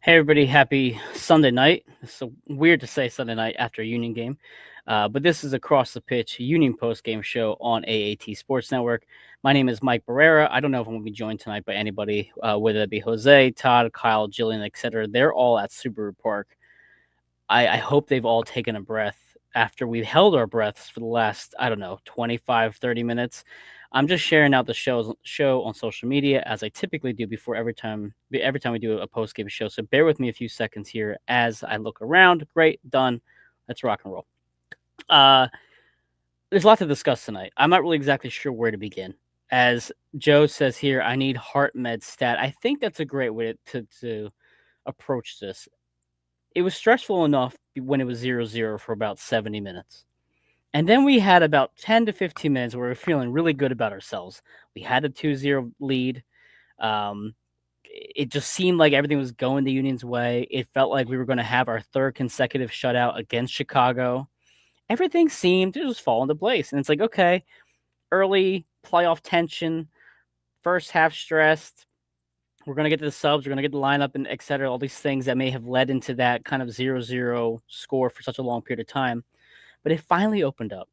Hey everybody, happy Sunday night. It's so weird to say Sunday night after a Union game, but this is Across the Pitch Union post game show on AAT Sports Network. My name is Mike Barrera. I don't know if I'm going to be joined tonight by anybody, whether it be Jose, Todd, Kyle, Jillian, etc. They're all at Subaru Park. I hope they've all taken a breath after we've held our breaths for the last, I don't know, 25, 30 minutes. I'm just sharing out the show on social media as I typically do before every time we do a post game show. So bear with me a few seconds here as I look around. Great, done. Let's rock and roll. Uh, there's a lot to discuss tonight. I'm not really exactly sure where to begin. As Joe says here, I need heart med stat. I think that's a great way to approach this. It was stressful enough when it was 0-0 for about 70 minutes. And then we had about 10 to 15 minutes where we were feeling really good about ourselves. We had a 2-0 lead. It just seemed like everything was going the Union's way. It felt like we were going to have our third consecutive shutout against Chicago. Everything seemed to just fall into place. And it's like, okay, early playoff tension, first half stressed. We're going to get to the subs. We're going to get the lineup and et cetera, all these things that may have led into that kind of 0-0 score for such a long period of time. But it finally opened up.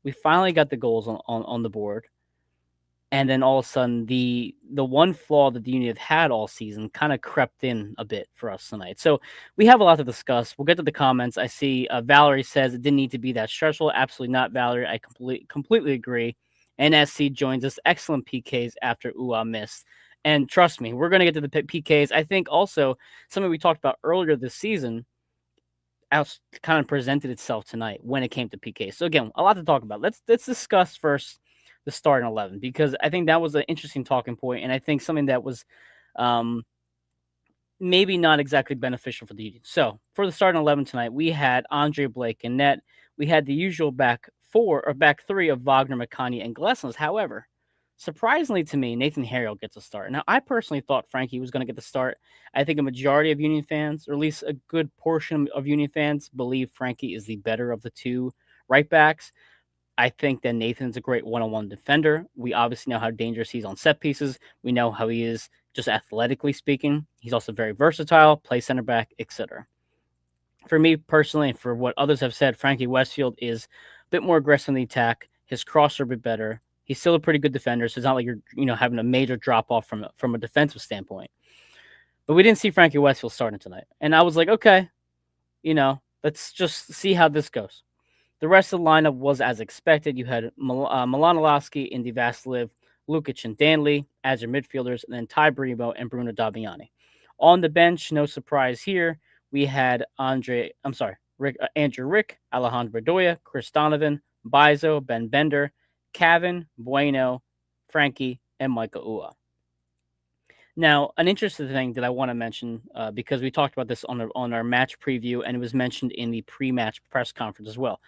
We finally got the goals on the board. And then all of a sudden, the one flaw that the Union have had all season kind of crept in a bit for us tonight. So we have a lot to discuss. We'll get to the comments. I see Valerie says it didn't need to be that stressful. Absolutely not, Valerie. I completely agree. NSC joins us. Excellent PKs after UA missed. And trust me, we're going to get to the PKs. I think also something we talked about earlier this season kind of presented itself tonight when it came to PK. So again, a lot to talk about. Let's discuss first the starting 11 because I think that was an interesting talking point, and I think something that was maybe not exactly beneficial for the Union. So for the starting 11 tonight, we had Andre Blake and net. We had the usual back three of Wagner, McConney, and Glesnes. However, surprisingly to me, Nathan Harrell gets a start. Now, I personally thought Frankie was going to get the start. I think a majority of Union fans, or at least a good portion of Union fans, believe Frankie is the better of the two right backs. I think that Nathan's a great one-on-one defender. We obviously know how dangerous he is on set pieces. We know how he is just athletically speaking. He's also very versatile, plays center back, etc. For me personally, and for what others have said, Frankie Westfield is a bit more aggressive in the attack. His cross are a bit better. He's still a pretty good defender, so it's not like you're having a major drop off from a defensive standpoint. But we didn't see Frankie Westfield starting tonight, and I was like, okay, let's just see how this goes. The rest of the lineup was as expected. You had Milanowski, Indy Vasiliev, Lukic, and Danley as your midfielders, and then Ty Brimo and Bruno Damiani. On the bench, no surprise here, we had Andrew Rick, Alejandro Bedoya, Chris Donovan, Bizo, Ben Bender, Kevin, Bueno, Frankie, and Michael Ua. Now, an interesting thing that I want to mention, because we talked about this on our match preview, and it was mentioned in the pre-match press conference as well.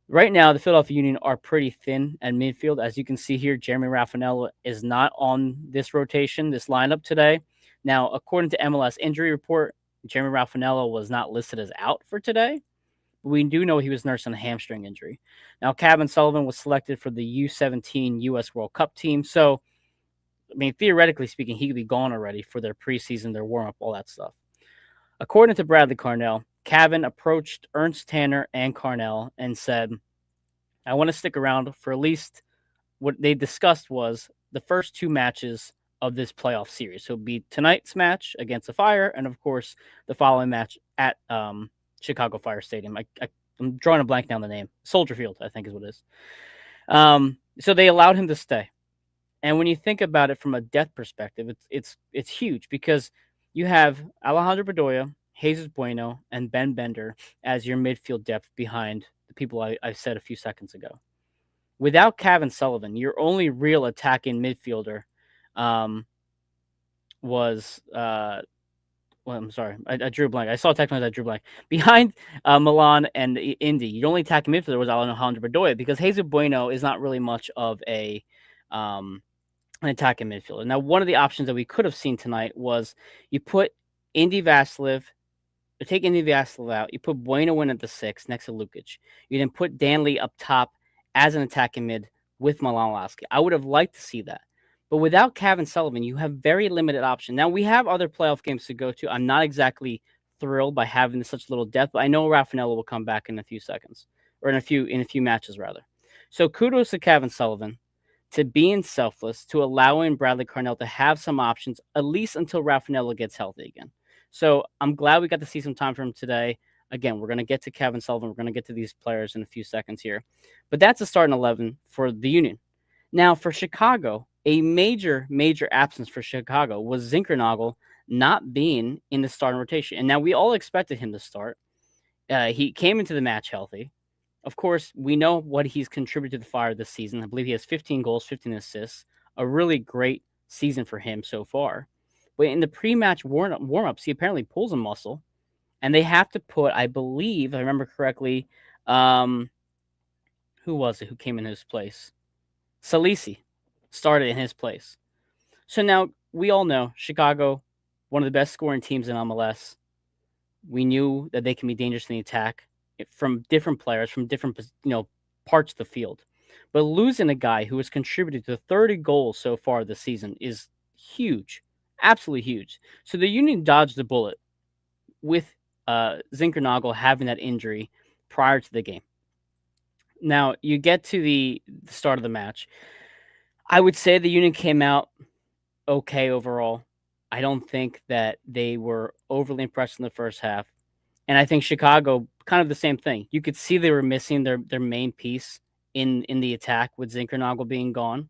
Right now, the Philadelphia Union are pretty thin at midfield. As you can see here, Jeremy Raffanello is not on this rotation, this lineup today. Now, according to MLS injury report, Jeremy Raffanello was not listed as out for today. But we do know he was nursing a hamstring injury. Now, Kevin Sullivan was selected for the U17 U.S. World Cup team. So, I mean, theoretically speaking, he could be gone already for their preseason, their warm-up, all that stuff. According to Bradley Carnell, Kevin approached Ernst Tanner and Carnell and said, I want to stick around for at least what they discussed was the first two matches of this playoff series. So it would be tonight's match against the Fire and, of course, the following match at Chicago Fire Stadium. I'm drawing a blank down the name. Soldier Field, I think is what it is. So they allowed him to stay. And when you think about it from a depth perspective, it's huge because you have Alejandro Bedoya, Jesus Bueno, and Ben Bender as your midfield depth behind the people I said a few seconds ago. Without Kevin Sullivan, your only real attacking midfielder was well, I'm sorry, I drew a blank. I saw a text message, I drew a blank. Behind Milan and Indy, your only attacking midfielder was Alejandro Bedoya because Jesus Bueno is not really much of an attacking midfielder. Now, one of the options that we could have seen tonight was you put Indy Vasiliev, take Indy Vasiliev out, you put Bueno in at the 6 next to Lukic. You then put Danley up top as an attacking mid with Milanowski. I would have liked to see that. But without Kevin Sullivan, you have very limited option. Now we have other playoff games to go to. I'm not exactly thrilled by having such little depth, but I know Raffinello will come back in a few seconds, or in a few matches rather. So kudos to Kevin Sullivan to being selfless, to allowing Bradley Carnell to have some options, at least until Raffinello gets healthy again. So I'm glad we got to see some time from him today. Again, we're going to get to Kevin Sullivan. We're going to get to these players in a few seconds here. But that's a starting 11 for the Union. Now, for Chicago, a major, major absence for Chicago was Zinkernagel not being in the starting rotation. And now we all expected him to start. He came into the match healthy. Of course, we know what he's contributed to the Fire this season. I believe he has 15 goals, 15 assists, a really great season for him so far. But in the pre-match warm-ups, he apparently pulls a muscle, and they have to put, I believe, if I remember correctly, who was it who came in his place? Salisi started in his place. So now we all know Chicago, one of the best scoring teams in MLS. We knew that they can be dangerous in the attack from different players, from different parts of the field. But losing a guy who has contributed to 30 goals so far this season is huge, absolutely huge. So the Union dodged the bullet with Zinkernagel having that injury prior to the game. Now you get to the start of the match. I would say the Union came out okay overall. I don't think that they were overly impressed in the first half. And I think Chicago, kind of the same thing. You could see they were missing their main piece in the attack with Zinkernagel being gone.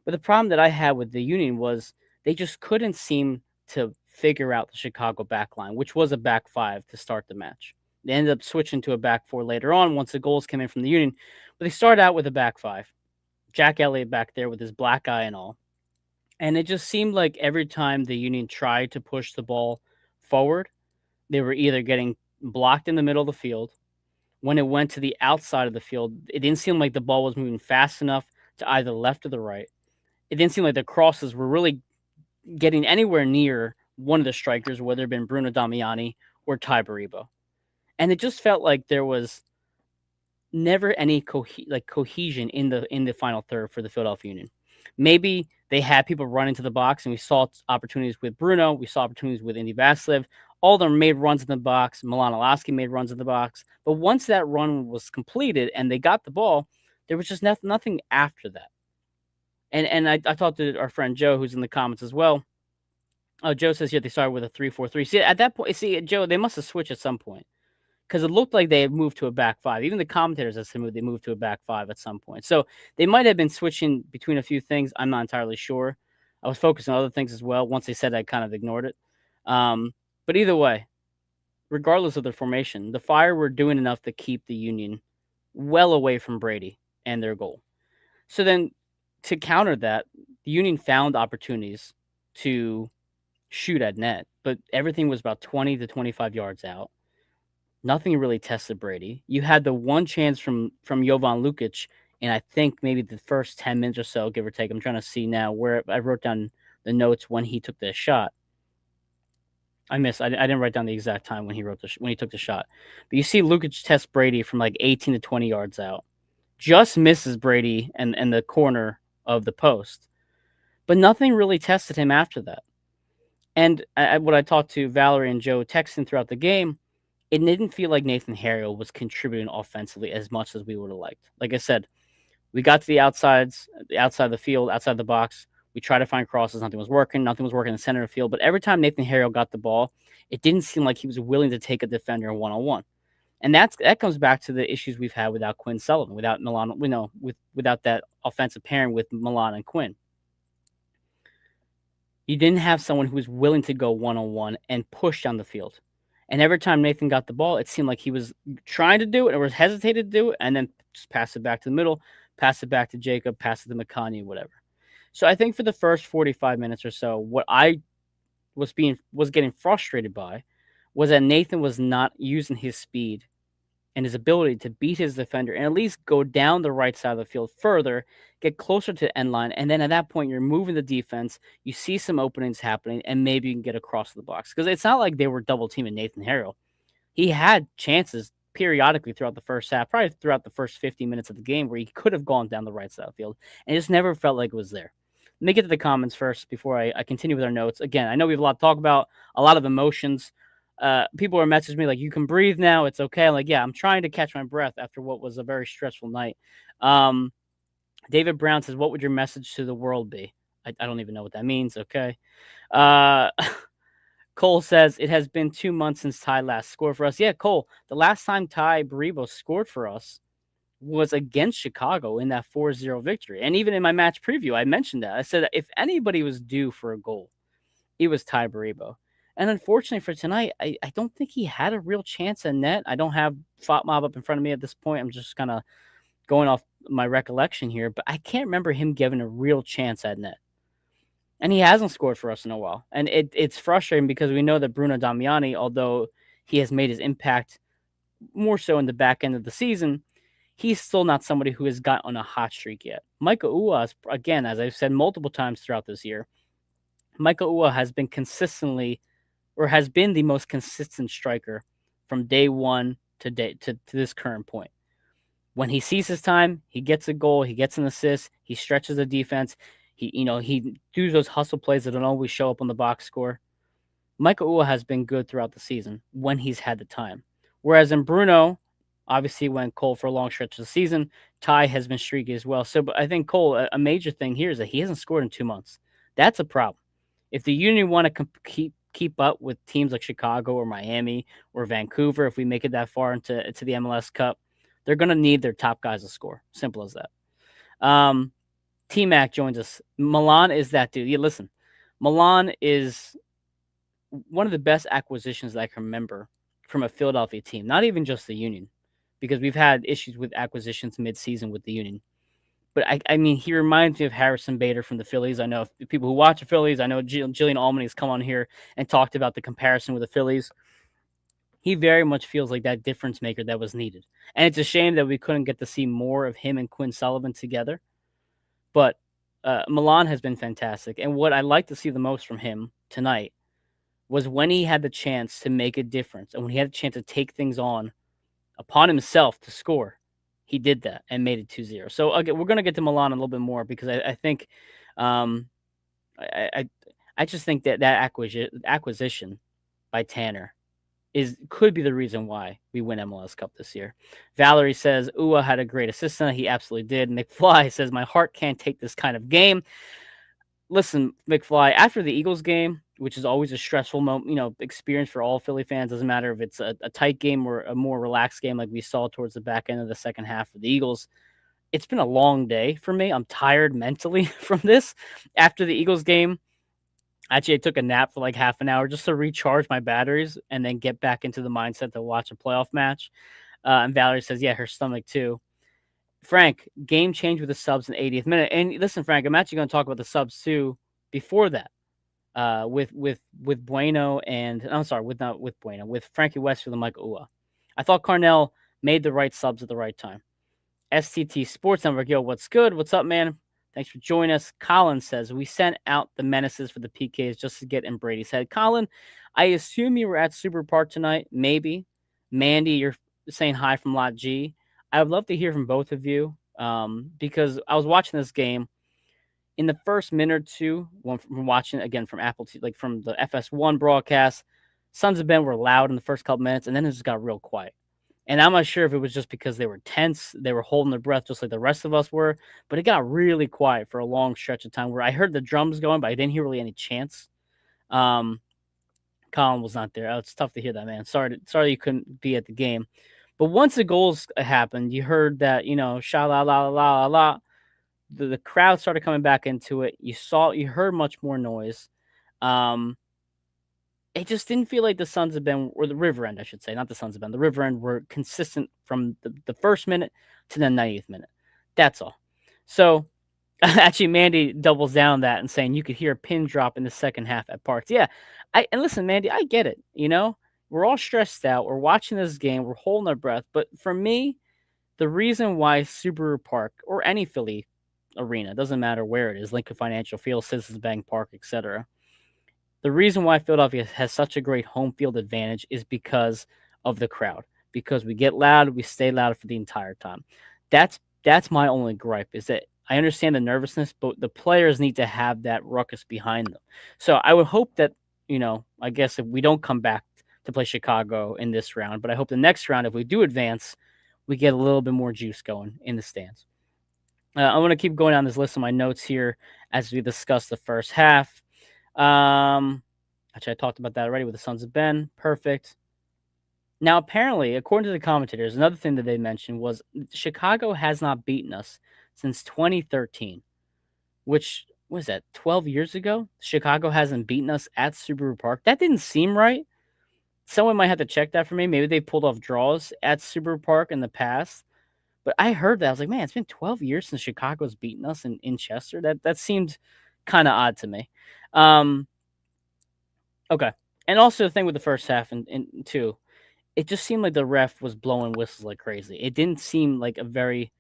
But the problem that I had with the Union was they just couldn't seem to figure out the Chicago back line, which was a back five to start the match. They ended up switching to a back four later on once the goals came in from the Union. But they started out with a back five. Jack Elliott back there with his black eye and all. And it just seemed like every time the Union tried to push the ball forward, they were either getting blocked in the middle of the field. When it went to the outside of the field, it didn't seem like the ball was moving fast enough to either the left or the right. It didn't seem like the crosses were really getting anywhere near one of the strikers, whether it been Bruno Damiani or Ty Baribo. And it just felt like there was never any cohesion in the final third for the Philadelphia Union. Maybe they had people run into the box, and we saw opportunities with Bruno. We saw opportunities with Indy Vassilev. All of them made runs in the box. Milan Alaski made runs in the box. But once that run was completed and they got the ball, there was just nothing after that. And I talked to our friend Joe, who's in the comments as well. Joe says here they started with a 3-4-3. See, at that point, Joe, they must have switched at some point because it looked like they had moved to a back five. Even the commentators have said they moved to a back five at some point. So they might have been switching between a few things. I'm not entirely sure. I was focused on other things as well. Once they said, I kind of ignored it. But either way, regardless of the formation, the Fire were doing enough to keep the Union well away from Brady and their goal. So then to counter that, the Union found opportunities to shoot at net, but everything was about 20 to 25 yards out. Nothing really tested Brady. You had the one chance from Jovan Lukic, and I think maybe the first 10 minutes or so, give or take. I'm trying to see now where I wrote down the notes when he took the shot. I didn't write down the exact time when he took the shot. But you see Lukic test Brady from like 18 to 20 yards out. Just misses Brady and the corner of the post. But nothing really tested him after that. And what I talked to Valerie and Joe texting throughout the game, it didn't feel like Nathan Harriel was contributing offensively as much as we would have liked. Like I said, we got to the outside of the field, outside the box. We tried to find crosses. Nothing was working. Nothing was working in the center of the field. But every time Nathan Harriel got the ball, it didn't seem like he was willing to take a defender one-on-one. And that comes back to the issues we've had without Quinn Sullivan, without Milan, without that offensive pairing with Milan and Quinn. You didn't have someone who was willing to go one-on-one and push down the field. And every time Nathan got the ball, it seemed like he was trying to do it or was hesitated to do it and then just pass it back to the middle, pass it back to Jacob, pass it to McConney, whatever. So I think for the first 45 minutes or so, what I was getting frustrated by was that Nathan was not using his speed and his ability to beat his defender and at least go down the right side of the field further, get closer to the end line, and then at that point, you're moving the defense, you see some openings happening, and maybe you can get across the box. Because it's not like they were double-teaming Nathan Harriel. He had chances periodically throughout the first half, probably throughout the first 50 minutes of the game, where he could have gone down the right side of the field, and it just never felt like it was there. Let me get to the comments first before I continue with our notes. Again, I know we have a lot to talk about, a lot of emotions. People are messaging me like, "You can breathe now. It's okay." I'm like, yeah, I'm trying to catch my breath after what was a very stressful night. Um, David Brown says, "What would your message to the world be?" I don't even know what that means. Okay. Uh, Cole says, "It has been 2 months since Ty last scored for us." Yeah, Cole, the last time Ty Baribo scored for us was against Chicago in that 4-0 victory. And even in my match preview, I mentioned that. I said if anybody was due for a goal, it was Ty Baribo. And unfortunately for tonight, I don't think he had a real chance at net. I don't have Mob up in front of me at this point. I'm just kind of going off my recollection here, but I can't remember him giving a real chance at net. And he hasn't scored for us in a while. And it's frustrating because we know that Bruno Damiani, although he has made his impact more so in the back end of the season, he's still not somebody who has got on a hot streak yet. Micah Uwa, again, as I've said multiple times throughout this year, Micah Uwa has been consistently, or has been the most consistent striker from day one to this current point. When he sees his time, he gets a goal, he gets an assist, he stretches the defense, he does those hustle plays that don't always show up on the box score. Micah Uwa has been good throughout the season when he's had the time. Whereas in Bruno, obviously went cold for a long stretch of the season. Ty has been streaky as well. So, but I think Cole, a major thing here is that he hasn't scored in 2 months. That's a problem. If the Union want to keep up with teams like Chicago or Miami or Vancouver, if we make it that far into the MLS Cup, they're going to need their top guys to score. Simple as that. T Mac joins us. Milan is that dude. Yeah, listen, Milan is one of the best acquisitions that I can remember from a Philadelphia team, not even just the Union, because we've had issues with acquisitions mid-season with the Union. But I mean, he reminds me of Harrison Bader from the Phillies. I know people who watch the Phillies. I know Jillian Allman has come on here and talked about the comparison with the Phillies. He very much feels like that difference maker that was needed. And it's a shame that we couldn't get to see more of him and Quinn Sullivan together. But Milan has been fantastic. And what I like to see the most from him tonight was when he had the chance to make a difference and when he had a chance to take things on upon himself to score, he did that and made it 2-0. So again, we're going to get to Milan a little bit more because I think um, I just think that acquisition by Tanner could be the reason why we win MLS Cup this year. Valerie says Ua had a great assist. He absolutely did. McFly says my heart can't take this kind of game. Listen, McFly, after the Eagles game, which is always a stressful moment, experience for all Philly fans. Doesn't matter if it's a tight game or a more relaxed game like we saw towards the back end of the second half for the Eagles. It's been a long day for me. I'm tired mentally from this. After the Eagles game, actually, I took a nap for like half an hour just to recharge my batteries and then get back into the mindset to watch a playoff match. And Valerie says, yeah, her stomach too. Frank, game change with the subs in the 80th minute. And listen, Frank, I'm actually going to talk about the subs too before that. With Bueno and I'm sorry, with Bueno, with Frankie Westfield and Mike Ua. I thought Carnell made the right subs at the right time. STT Sports Network, yo, what's good? What's up, man? Thanks for joining us. Colin says, we sent out the menaces for the PKs just to get in Brady's head. Colin, I assume you were at Super Park tonight. Maybe. Mandy, you're saying hi from Lot G. I would love to hear from both of you because I was watching this game. In the first minute or two, from watching it again from Apple, like from the FS1 broadcast, Sons of Ben were loud in the first couple minutes, and then it just got real quiet. And I'm not sure if it was just because they were tense, they were holding their breath just like the rest of us were, but it got really quiet for a long stretch of time where I heard the drums going, but I didn't hear really any chants. Colin was not there. Oh, it's tough to hear that, man. Sorry you couldn't be at the game. But once the goals happened, you heard that, sha la la la la la. The crowd started coming back into it. You heard much more noise. It just didn't feel like the Sons of Ben, or the River End, I should say, not the Sons of Ben. The River End were consistent from the first minute to the 90th minute. That's all. So, actually, Mandy doubles down on that and saying you could hear a pin drop in the second half at Parks. Yeah, and listen, Mandy, I get it. We're all stressed out. We're watching this game. We're holding our breath. But for me, the reason why Subaru Park or any Philly arena, doesn't matter where it is, Lincoln Financial Field, Citizens Bank Park, etc. The reason why Philadelphia has such a great home field advantage is because of the crowd. Because we get loud, we stay loud for the entire time. That's my only gripe is that I understand the nervousness, but the players need to have that ruckus behind them. So I would hope that, I guess if we don't come back to play Chicago in this round, but I hope the next round, if we do advance, we get a little bit more juice going in the stands. I want to keep going down this list of my notes here as we discuss the first half. Actually, I talked about that already with the Sons of Ben. Perfect. Now, apparently, according to the commentators, another thing that they mentioned was Chicago has not beaten us since 2013, which was that 12 years ago? Chicago hasn't beaten us at Subaru Park. That didn't seem right. Someone might have to check that for me. Maybe they pulled off draws at Subaru Park in the past. But I heard that. I was like, man, it's been 12 years since Chicago's beaten us in Chester. That seemed kind of odd to me. Okay. And also the thing with the first half and two, it just seemed like the ref was blowing whistles like crazy. It didn't seem like a very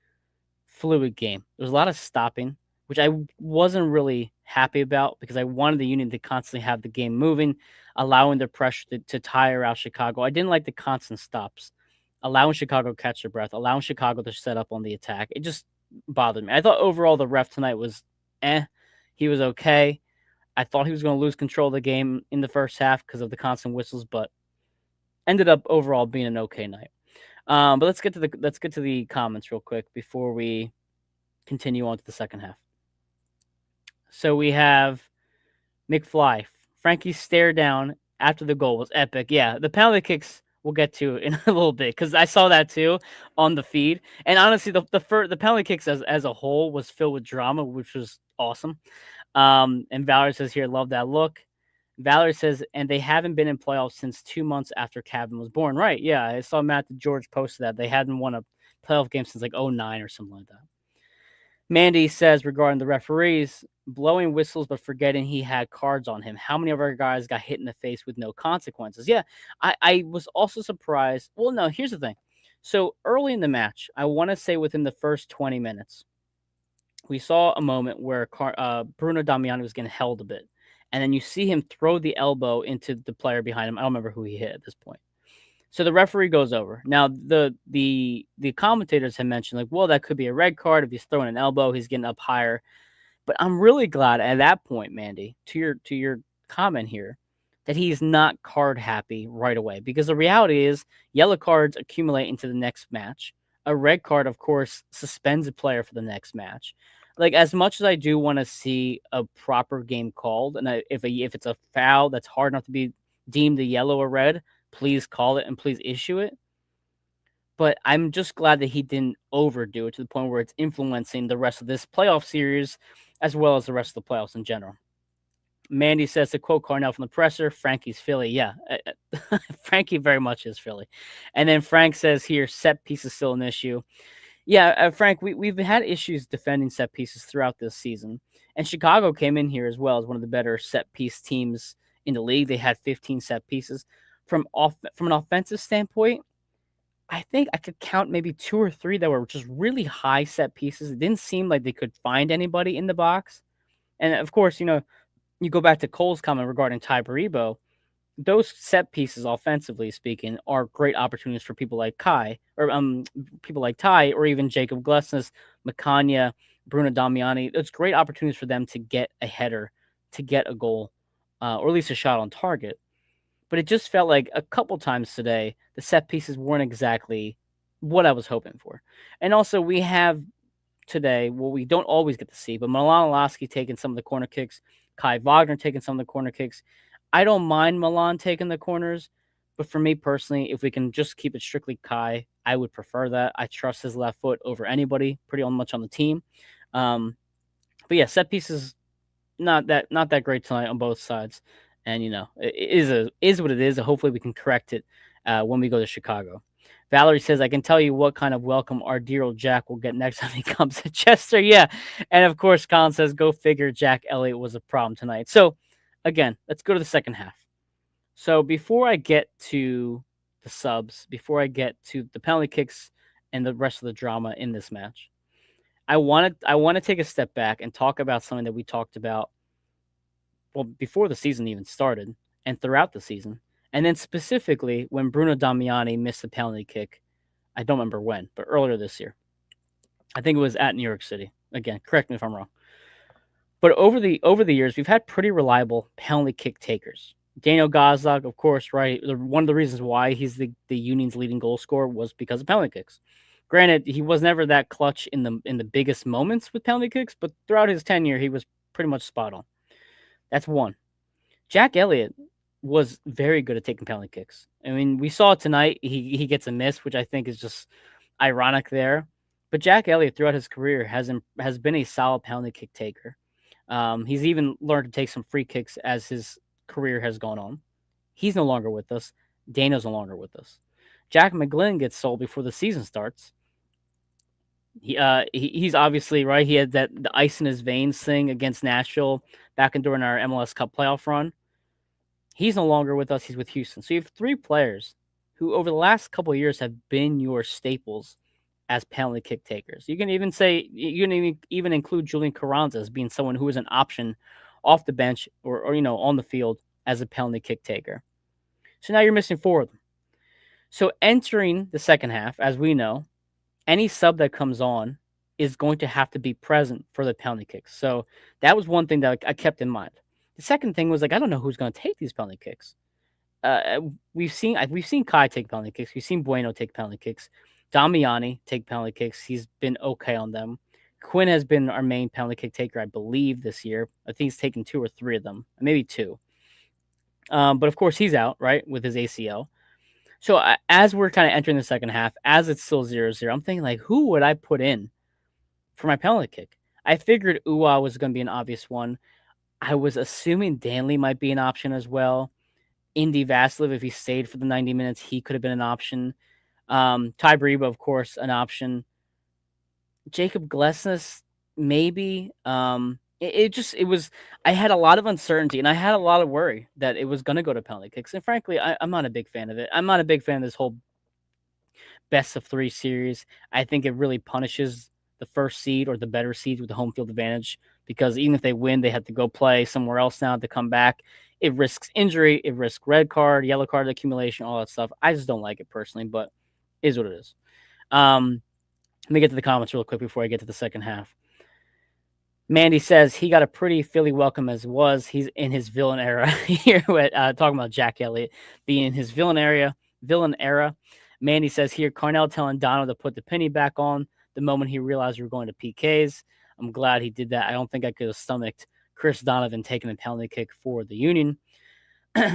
fluid game. There was a lot of stopping, which I wasn't really happy about because I wanted the Union to constantly have the game moving, allowing the pressure to tire out Chicago. I didn't like the constant stops, allowing Chicago to catch their breath, allowing Chicago to set up on the attack. It just bothered me. I thought overall the ref tonight was he was okay. I thought he was going to lose control of the game in the first half because of the constant whistles, but ended up overall being an okay night. But let's get to the comments real quick before we continue on to the second half. So we have McFly. Frankie's stare down after the goal was epic. Yeah, the penalty kicks we'll get to in a little bit because I saw that too on the feed. And honestly, the penalty kicks as a whole was filled with drama, which was awesome. And Valerie says here, love that look. Valerie says, and they haven't been in playoffs since 2 months after Kevin was born. Right? Yeah, I saw Matt George posted that they hadn't won a playoff game since like 09 or something like that. Mandy says regarding the referees blowing whistles but forgetting he had cards on him. How many of our guys got hit in the face with no consequences? Yeah, I was also surprised. Well, no, here's the thing. So early in the match, I want to say within the first 20 minutes, we saw a moment where Bruno Damiani was getting held a bit. And then you see him throw the elbow into the player behind him. I don't remember who he hit at this point. So the referee goes over. Now the commentators have mentioned like, well, that could be a red card if he's throwing an elbow, he's getting up higher. But I'm really glad at that point, Mandy, to your comment here, that he's not card happy right away because the reality is yellow cards accumulate into the next match. A red card, of course, suspends a player for the next match. Like as much as I do want to see a proper game called, and if it's a foul that's hard enough to be deemed a yellow or red, please call it and please issue it. But I'm just glad that he didn't overdo it to the point where it's influencing the rest of this playoff series as well as the rest of the playoffs in general. Mandy says to quote Carnell from the presser, Frankie's Philly. Yeah, Frankie very much is Philly. And then Frank says here, set piece is still an issue. Yeah, Frank, we've had issues defending set pieces throughout this season. And Chicago came in here as well as one of the better set piece teams in the league. They had 15 set pieces. From an offensive standpoint, I think I could count maybe 2 or 3 that were just really high set pieces. It didn't seem like they could find anybody in the box. And of course, you go back to Cole's comment regarding Ty Baribo. Those set pieces, offensively speaking, are great opportunities for people like Kai or people like Ty or even Jacob Glesnes, Macania, Bruno Damiani. It's great opportunities for them to get a header, to get a goal, or at least a shot on target. But it just felt like a couple times today, the set pieces weren't exactly what I was hoping for. And also, we have today, well, we don't always get to see, but Milan Lasky taking some of the corner kicks, Kai Wagner taking some of the corner kicks. I don't mind Milan taking the corners, but for me personally, if we can just keep it strictly Kai, I would prefer that. I trust his left foot over anybody pretty much on the team. But yeah, set pieces not that great tonight on both sides. And it is what it is. Hopefully we can correct it when we go to Chicago. Valerie says, I can tell you what kind of welcome our dear old Jack will get next time he comes to Chester. Yeah. And of course, Colin says, go figure Jack Elliott was a problem tonight. So again, let's go to the second half. So before I get to the subs, before I get to the penalty kicks and the rest of the drama in this match, I want to take a step back and talk about something that we talked about before the season even started and throughout the season. And then specifically when Bruno Damiani missed the penalty kick, I don't remember when, but earlier this year. I think it was at New York City. Again, correct me if I'm wrong. But over the years, we've had pretty reliable penalty kick takers. Daniel Gazdag, of course, right? One of the reasons why he's the Union's leading goal scorer was because of penalty kicks. Granted, he was never that clutch in the biggest moments with penalty kicks, but throughout his tenure, he was pretty much spot on. That's one. Jack Elliott was very good at taking penalty kicks. I mean, we saw it tonight. He gets a miss, which I think is just ironic there. But Jack Elliott, throughout his career, has been a solid penalty kick taker. He's even learned to take some free kicks as his career has gone on. He's no longer with us. Dano's no longer with us. Jack McGlynn gets sold before the season starts. He's obviously right. He had that the ice in his veins thing against Nashville back in during our MLS Cup playoff run. He's no longer with us. He's with Houston. So you have three players who, over the last couple of years, have been your staples as penalty kick takers. You can even say you can even include Julian Carranza as being someone who is an option off the bench or on the field as a penalty kick taker. So now you're missing four of them. So entering the second half, as we know, any sub that comes on is going to have to be present for the penalty kicks. So that was one thing that I kept in mind. The second thing was I don't know who's going to take these penalty kicks. We've seen Kai take penalty kicks. We've seen Bueno take penalty kicks. Damiani take penalty kicks. He's been okay on them. Quinn has been our main penalty kick taker, I believe, this year. I think he's taken 2 or 3 of them, maybe 2. But of course, he's out, right, with his ACL. So as we're kind of entering the second half, as it's still 0-0, I'm thinking, who would I put in for my penalty kick? I figured Uwa was going to be an obvious one. I was assuming Danley might be an option as well. Indy Vasiliev, if he stayed for the 90 minutes, he could have been an option. Ty Briba, of course, an option. Jacob Glesnes, maybe. It was. I had a lot of uncertainty and I had a lot of worry that it was going to go to penalty kicks. And frankly, I'm not a big fan of it. I'm not a big fan of this whole best of 3 series. I think it really punishes the first seed or the better seed with the home field advantage because even if they win, they have to go play somewhere else now to come back. It risks injury, it risks red card, yellow card accumulation, all that stuff. I just don't like it personally, but it is what it is. Let me get to the comments real quick before I get to the second half. Mandy says he got a pretty Philly welcome as was. He's in his villain era here. Talking about Jack Elliott being in his villain era. Mandy says here, Carnell telling Dono to put the penny back on the moment he realized we were going to PKs. I'm glad he did that. I don't think I could have stomached Chris Donovan taking a penalty kick for the Union.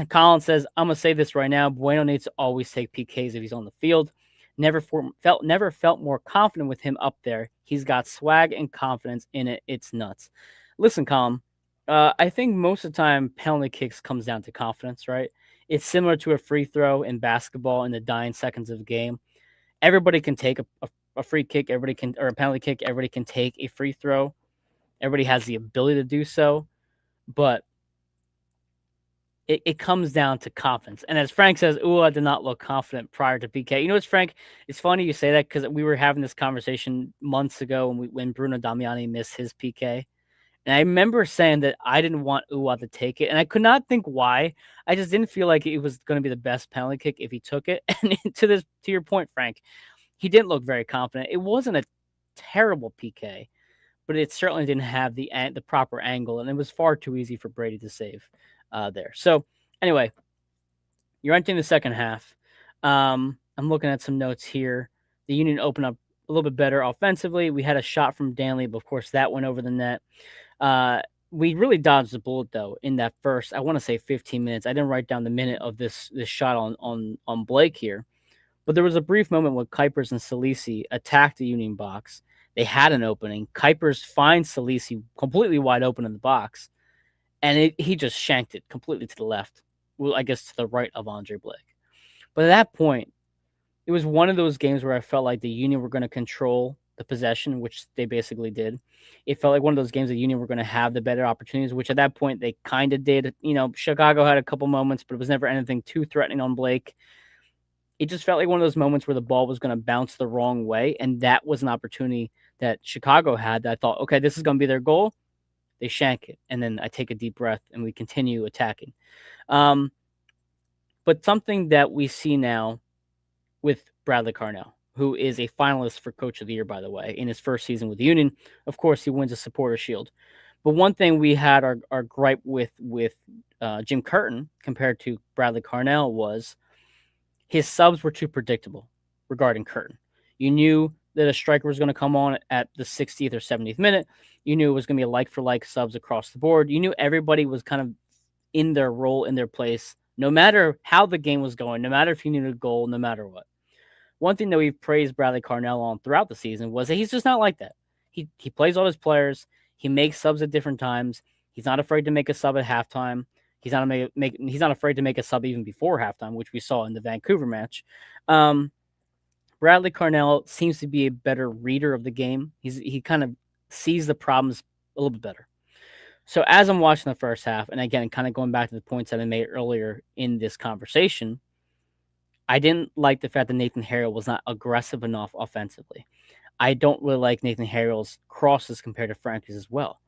Colin says, I'm going to say this right now. Bueno needs to always take PKs if he's on the field. Never felt more confident with him up there. He's got swag and confidence in it. It's nuts. Listen, Colin, I think most of the time penalty kicks comes down to confidence, right? It's similar to a free throw in basketball in the dying seconds of a game. Everybody can take a free kick. Everybody can, or a penalty kick. Everybody can take a free throw. Everybody has the ability to do so, but it comes down to confidence. And as Frank says, I did not look confident prior to PK. You know what's, Frank? It's funny you say that because we were having this conversation months ago when Bruno Damiani missed his PK. And I remember saying that I didn't want Uwa to take it. And I could not think why. I just didn't feel like it was going to be the best penalty kick if he took it. And to your point, Frank, he didn't look very confident. It wasn't a terrible PK, but it certainly didn't have the proper angle. And it was far too easy for Brady to save there. So anyway, you're entering the second half. I'm looking at some notes here. The Union opened up a little bit better offensively. We had a shot from Danley, but of course that went over the net. We really dodged the bullet though in that first, I want to say 15 minutes. I didn't write down the minute of this shot on Blake here, but there was a brief moment when Kuipers and Salisi attacked the Union box. They had an opening. Kuipers finds Salisi completely wide open in the box, and he just shanked it completely to the left. Well, I guess to the right of Andre Blake. But at that point, it was one of those games where I felt like the Union were going to control the possession, which they basically did. It felt like one of those games the Union were going to have the better opportunities, which at that point they kind of did. Chicago had a couple moments, but it was never anything too threatening on Blake. It just felt like one of those moments where the ball was going to bounce the wrong way, and that was an opportunity that Chicago had that I thought, okay, this is going to be their goal. They shank it, and then I take a deep breath, and we continue attacking. But something that we see now with Bradley Carnell, who is a finalist for Coach of the Year, by the way, in his first season with the Union. Of course, he wins a Supporter Shield. But one thing we had our gripe with Jim Curtin compared to Bradley Carnell was his subs were too predictable regarding Curtin. You knew that a striker was going to come on at the 60th or 70th minute. You knew it was going to be a like for like subs across the board. You knew everybody was kind of in their role, in their place, no matter how the game was going, no matter if you needed a goal, no matter what. One thing that we've praised Bradley Carnell on throughout the season was that he's just not like that. He plays all his players. He makes subs at different times. He's not afraid to make a sub at halftime. He's not afraid to make a sub even before halftime, which we saw in the Vancouver match. Bradley Carnell seems to be a better reader of the game. He kind of sees the problems a little bit better. So as I'm watching the first half, and again, kind of going back to the points that I made earlier in this conversation, I didn't like the fact that Nathan Harriel was not aggressive enough offensively. I don't really like Nathan Harriel's crosses compared to Frankie's as well.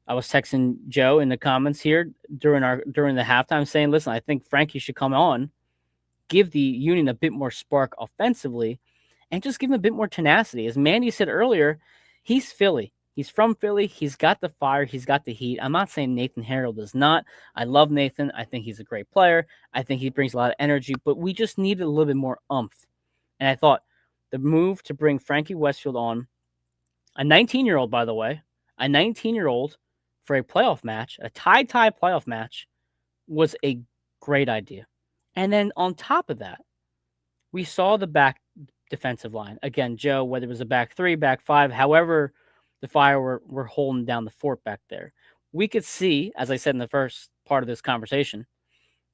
I was texting Joe in the comments here during the halftime saying, listen, I think Frankie should come on, give the Union a bit more spark offensively, and just give him a bit more tenacity. As Mandy said earlier, he's Philly. He's from Philly. He's got the fire. He's got the heat. I'm not saying Nathan Harriel does not. I love Nathan. I think he's a great player. I think he brings a lot of energy, but we just needed a little bit more oomph. And I thought the move to bring Frankie Westfield on, a 19-year-old, by the way, a 19-year-old for a playoff match, a tie playoff match, was a great idea. And then on top of that, we saw the back defensive line. Again, Joe, whether it was a back three, back five, however the Fire were holding down the fort back there. We could see, as I said in the first part of this conversation,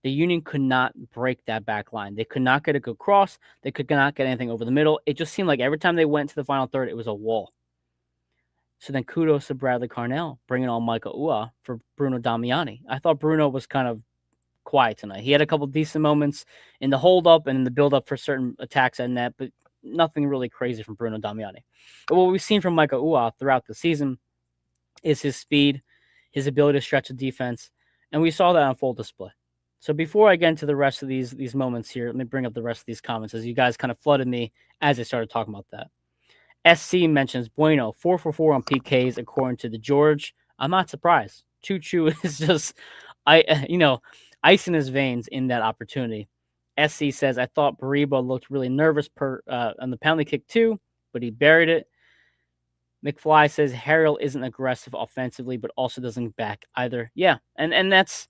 the Union could not break that back line. They could not get a good cross. They could not get anything over the middle. It just seemed like every time they went to the final third, it was a wall. So then kudos to Bradley Carnell, bringing on Michael Ua for Bruno Damiani. I thought Bruno was kind of quiet tonight. He had a couple decent moments in the hold-up and in the build-up for certain attacks at net, but nothing really crazy from Bruno Damiani. But what we've seen from Michael Ua throughout the season is his speed, his ability to stretch the defense, and we saw that on full display. So before I get into the rest of these moments here, let me bring up the rest of these comments as you guys kind of flooded me as I started talking about that. SC mentions Bueno, 4 for 4 on PKs according to the George. I'm not surprised. Choo Choo is just, ice in his veins in that opportunity. SC says, I thought Bariba looked really nervous on the penalty kick too, but he buried it. McFly says Harrell isn't aggressive offensively, but also doesn't back either. Yeah, and that's,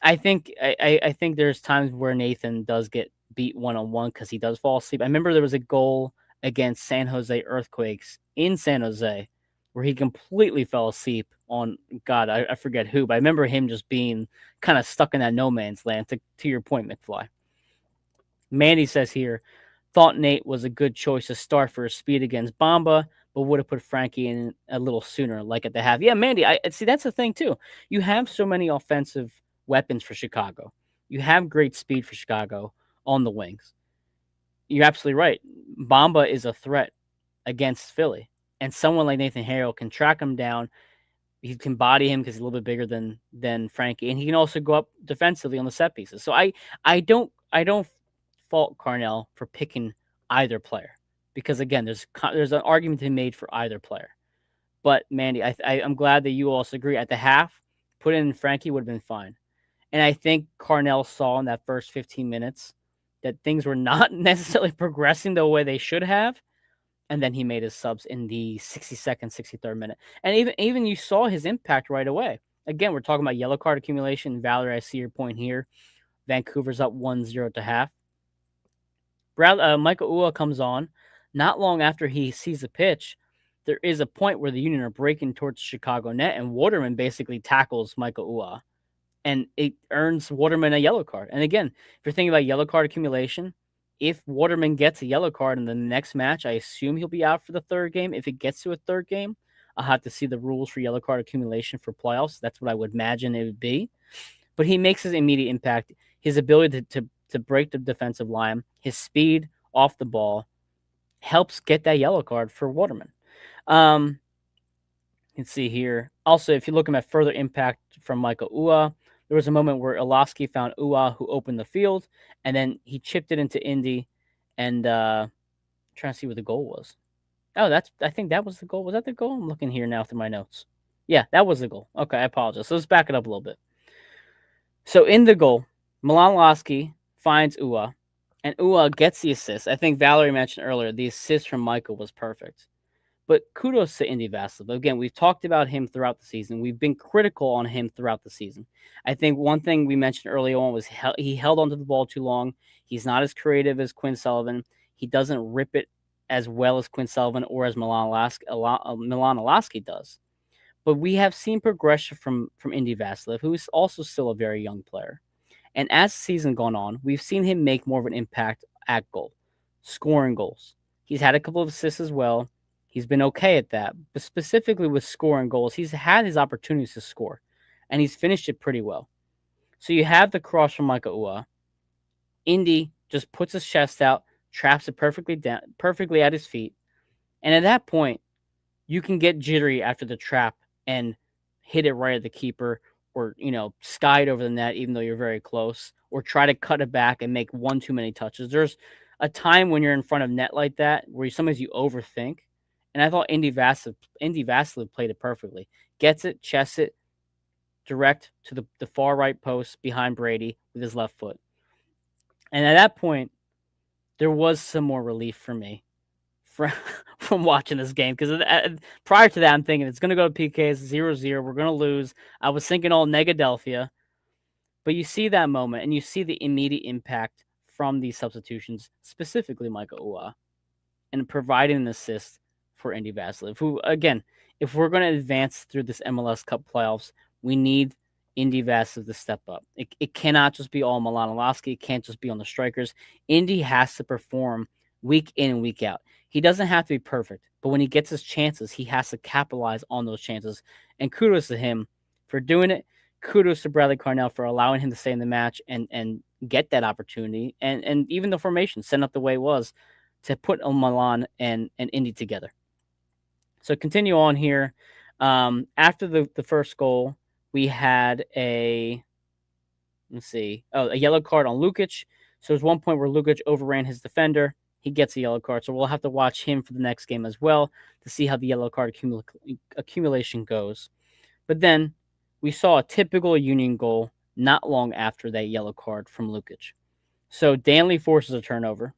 I think there's times where Nathan does get beat one-on-one because he does fall asleep. I remember there was a goal against San Jose Earthquakes in San Jose where he completely fell asleep on, God, I forget who, but I remember him just being kind of stuck in that no man's land, to your point, McFly. Mandy says here, thought Nate was a good choice to start for his speed against Bamba, but would have put Frankie in a little sooner, like at the half. Yeah, Mandy, I see that's the thing too. You have so many offensive weapons for Chicago. You have great speed for Chicago on the wings. You're absolutely right. Bamba is a threat against Philly, and someone like Nathan Harrell can track him down. He can body him because he's a little bit bigger than Frankie, and he can also go up defensively on the set pieces. So I don't fault Carnell for picking either player because again, there's an argument to be made for either player. But Mandy, I'm glad that you also agree. At the half, put in Frankie would have been fine, and I think Carnell saw in that first 15 minutes that things were not necessarily progressing the way they should have. And then he made his subs in the 62nd, 63rd minute. And even you saw his impact right away. Again, we're talking about yellow card accumulation. Valerie, I see your point here. Vancouver's up 1-0 at the half. Michael Ua comes on. Not long after he sees the pitch, there is a point where the Union are breaking towards the Chicago net, and Waterman basically tackles Michael Ua. And it earns Waterman a yellow card. And again, if you're thinking about yellow card accumulation, if Waterman gets a yellow card in the next match, I assume he'll be out for the third game. If it gets to a third game, I'll have to see the rules for yellow card accumulation for playoffs. That's what I would imagine it would be. But he makes his immediate impact. His ability to break the defensive line, his speed off the ball helps get that yellow card for Waterman. Let's see here. Also, if you're looking at further impact from Michael Ua, there was a moment where Iloski found Ua, who opened the field, and then he chipped it into Indy. And trying trying to see what the goal was. Oh, I think that was the goal. Was that the goal? I'm looking here now through my notes. Yeah, that was the goal. Okay, I apologize. So let's back it up a little bit. So in the goal, Milan Lasky finds Ua, and Ua gets the assist. I think Valerie mentioned earlier the assist from Michael was perfect. But kudos to Indy Vasilov. Again, we've talked about him throughout the season. We've been critical on him throughout the season. I think one thing we mentioned early on was he held onto the ball too long. He's not as creative as Quinn Sullivan. He doesn't rip it as well as Quinn Sullivan or as Milan Lasky does. But we have seen progression from Indy Vasilov, who is also still a very young player. And as the season gone on, we've seen him make more of an impact at goal, scoring goals. He's had a couple of assists as well. He's been okay at that. But specifically with scoring goals, he's had his opportunities to score, and he's finished it pretty well. So you have the cross from Micah Ua. Indy just puts his chest out, traps it perfectly at his feet. And at that point, you can get jittery after the trap and hit it right at the keeper, or sky it over the net even though you're very close, or try to cut it back and make one too many touches. There's a time when you're in front of net like that where sometimes you overthink, and I thought Indy Vasilov played it perfectly. Gets it, chests it direct to the far right post behind Brady with his left foot. And at that point, there was some more relief for me from watching this game, because prior to that, I'm thinking it's going to go to PKs 0-0. We're going to lose. I was thinking all Negadelphia, but you see that moment and you see the immediate impact from these substitutions, specifically Micah Ua, and providing an assist for Indy Vasilov, who, again, if we're going to advance through this MLS Cup playoffs, we need Indy Vasilov to step up. It cannot just be all Milan Lasky. It can't just be on the strikers. Indy has to perform week in and week out. He doesn't have to be perfect, but when he gets his chances, he has to capitalize on those chances. And kudos to him for doing it. Kudos to Bradley Carnell for allowing him to stay in the match and get that opportunity. And even the formation set up the way it was to put Milan and Indy together. So continue on here. After the first goal, we had a yellow card on Lukic. So there's one point where Lukic overran his defender. He gets a yellow card. So we'll have to watch him for the next game as well to see how the yellow card accumulation goes. But then we saw a typical Union goal not long after that yellow card from Lukic. So Danley forces a turnover.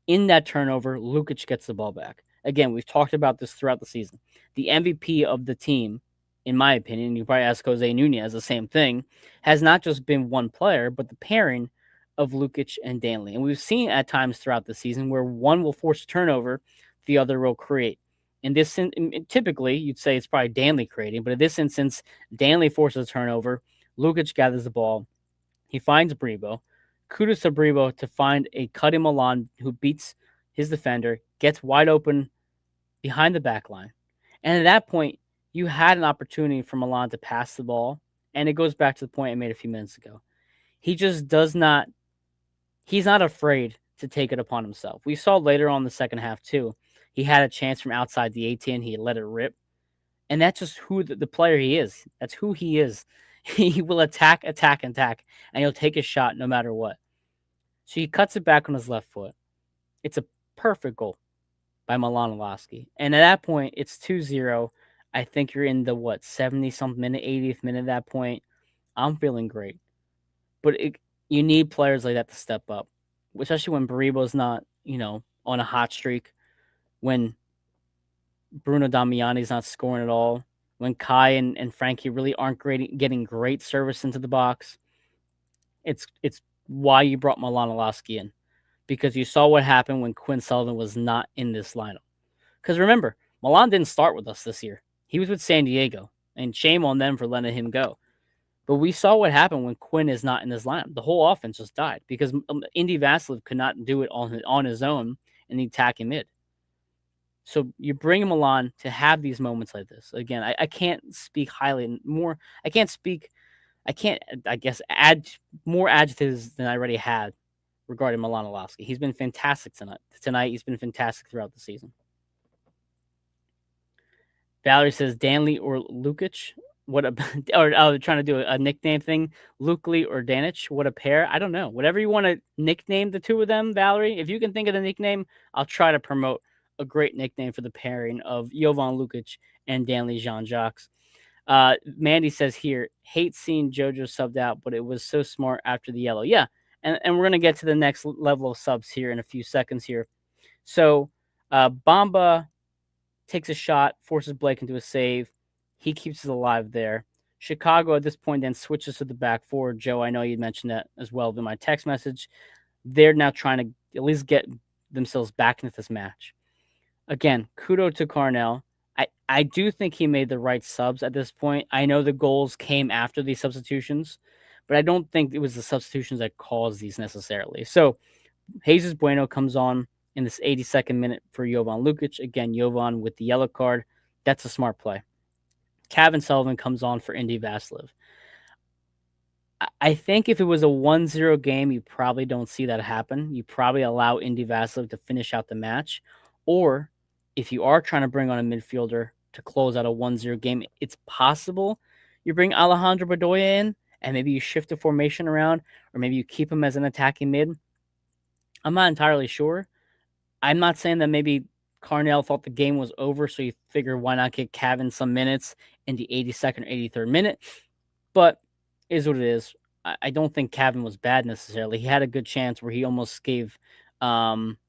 In that turnover, Lukic gets the ball back. Again, we've talked about this throughout the season. The MVP of the team, in my opinion, you probably ask Jose Nunez the same thing, has not just been one player, but the pairing of Lukic and Danley. And we've seen at times throughout the season where one will force a turnover, the other will create. In this, typically, you'd say it's probably Danley creating, but in this instance, Danley forces a turnover. Lukic gathers the ball. He finds Bribo. Kudos to Bribo to find a cutting Milan who beats his defender, gets wide open behind the back line. And at that point, you had an opportunity for Milan to pass the ball. And it goes back to the point I made a few minutes ago. He just he's not afraid to take it upon himself. We saw later on in the second half, too. He had a chance from outside the 18. He let it rip. And that's just who the player he is. That's who he is. He will attack, and he'll take a shot no matter what. So he cuts it back on his left foot. It's a perfect goal by Milan Lasky. And at that point, it's 2-0. I think you're in the, 70-something minute, 80th minute at that point. I'm feeling great. But you need players like that to step up, especially when Baribo's not, on a hot streak, when Bruno Damiani's not scoring at all, when Kai and Frankie really aren't getting great service into the box. It's why you brought Milan Lasky in, because you saw what happened when Quinn Sullivan was not in this lineup. Because remember, Milan didn't start with us this year. He was with San Diego, and shame on them for letting him go. But we saw what happened when Quinn is not in this lineup. The whole offense just died because Indy Vasilov could not do it on his own in the attacking mid. So you bring Milan to have these moments like this. Again, I can't speak highly more. I guess, add more adjectives than I already had regarding Milan Lasky. He's been fantastic tonight. He's been fantastic throughout the season. Valerie says Danley or Lukic. what a or trying to do a nickname thing, Lukely or Danich. What a pair! I don't know. Whatever you want to nickname the two of them, Valerie. If you can think of the nickname, I'll try to promote a great nickname for the pairing of Jovan Lukic and Danley Jean Jacques. Mandy says here, hate seeing JoJo subbed out, but it was so smart after the yellow. Yeah, and we're gonna get to the next level of subs here in a few seconds here. So, Bamba takes a shot, forces Blake into a save. He keeps us alive there. Chicago at this point then switches to the back four. Joe, I know you mentioned that as well in my text message. They're now trying to at least get themselves back into this match. Again, kudos to Carnell. I do think he made the right subs at this point. I know the goals came after these substitutions, but I don't think it was the substitutions that caused these necessarily. So Jesus Bueno comes on in this 82nd minute for Jovan Lukic. Again, Jovan with the yellow card. That's a smart play. Kevin Sullivan comes on for Indy Vasiliev. I think if it was a 1-0 game, you probably don't see that happen. You probably allow Indy Vasiliev to finish out the match. Or if you are trying to bring on a midfielder to close out a 1-0 game, it's possible you bring Alejandro Bedoya in and maybe you shift the formation around, or maybe you keep him as an attacking mid. I'm not entirely sure. I'm not saying that maybe Carnell thought the game was over, so you figure why not get Kevin some minutes in the 82nd or 83rd minute. But is what it is. I don't think Kevin was bad necessarily. He had a good chance where he almost gave Frankie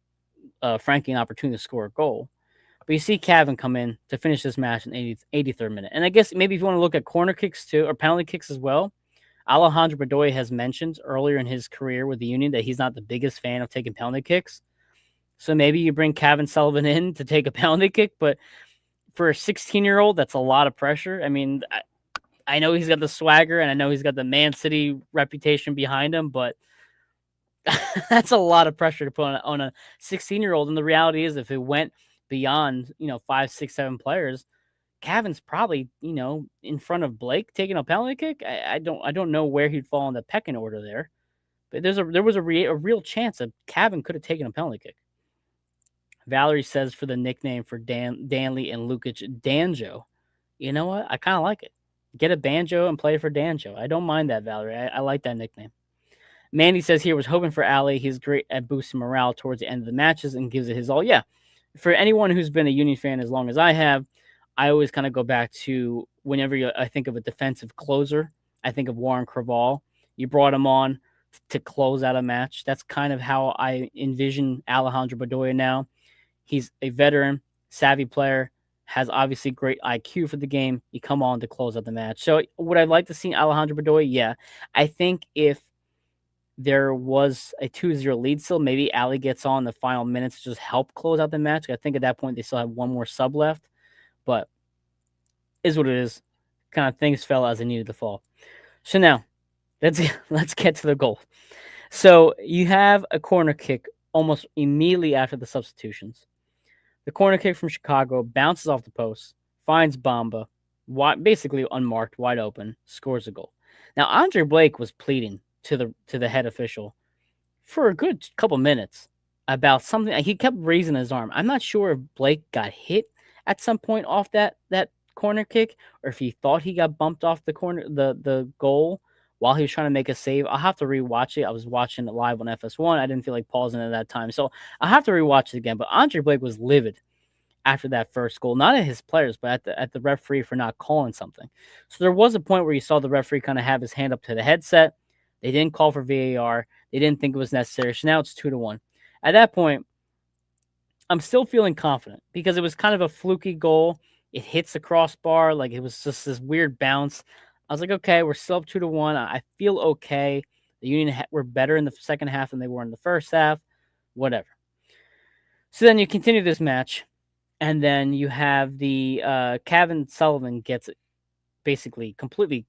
an opportunity to score a goal. But you see Kevin come in to finish this match in 83rd minute. And I guess maybe if you want to look at corner kicks too, or penalty kicks as well, Alejandro Bedoya has mentioned earlier in his career with the Union that he's not the biggest fan of taking penalty kicks. So maybe you bring Kevin Sullivan in to take a penalty kick, but for a 16-year-old, that's a lot of pressure. I mean, I know he's got the swagger and I know he's got the Man City reputation behind him, but that's a lot of pressure to put on a 16-year-old. And the reality is, if it went beyond, 5, 6, 7 players, Kevin's probably, in front of Blake taking a penalty kick. I don't know where he'd fall in the pecking order there, but there was a real chance that Kevin could have taken a penalty kick. Valerie says for the nickname for Danley and Lukic, Danjo. You know what? I kind of like it. Get a banjo and play for Danjo. I don't mind that, Valerie. I like that nickname. Mandy says here was hoping for Ali. He's great at boosting morale towards the end of the matches and gives it his all. Yeah. For anyone who's been a Union fan as long as I have, I always kind of go back to whenever I think of a defensive closer, I think of Warren Creavalle. You brought him on to close out a match. That's kind of how I envision Alejandro Bedoya now. He's a veteran, savvy player, has obviously great IQ for the game. You come on to close out the match. So would I like to see Alejandro Bedoya? Yeah. I think if there was a 2-0 lead still, maybe Ali gets on the final minutes to just help close out the match. I think at that point they still have one more sub left. But is what it is. Kind of things fell as they needed to fall. So now, let's get to the goal. So you have a corner kick almost immediately after the substitutions. The corner kick from Chicago bounces off the post, finds Bamba, basically unmarked, wide open, scores a goal. Now, Andre Blake was pleading to the head official for a good couple minutes about something. He kept raising his arm. I'm not sure if Blake got hit at some point off that corner kick, or if he thought he got bumped off the goal while he was trying to make a save. I'll have to rewatch it. I was watching it live on FS1. I didn't feel like pausing at that time, so I'll have to rewatch it again. But Andre Blake was livid after that first goal, not at his players, but at the referee for not calling something. So there was a point where you saw the referee kind of have his hand up to the headset. They didn't call for VAR. They didn't think it was necessary. So now it's 2-1. At that point, I'm still feeling confident because it was kind of a fluky goal. It hits the crossbar. Like, it was just this weird bounce. I was like, okay, we're still up 2-1. I feel okay. The Union were better in the second half than they were in the first half. Whatever. So then you continue this match, and then you have the Kevin Sullivan gets basically completely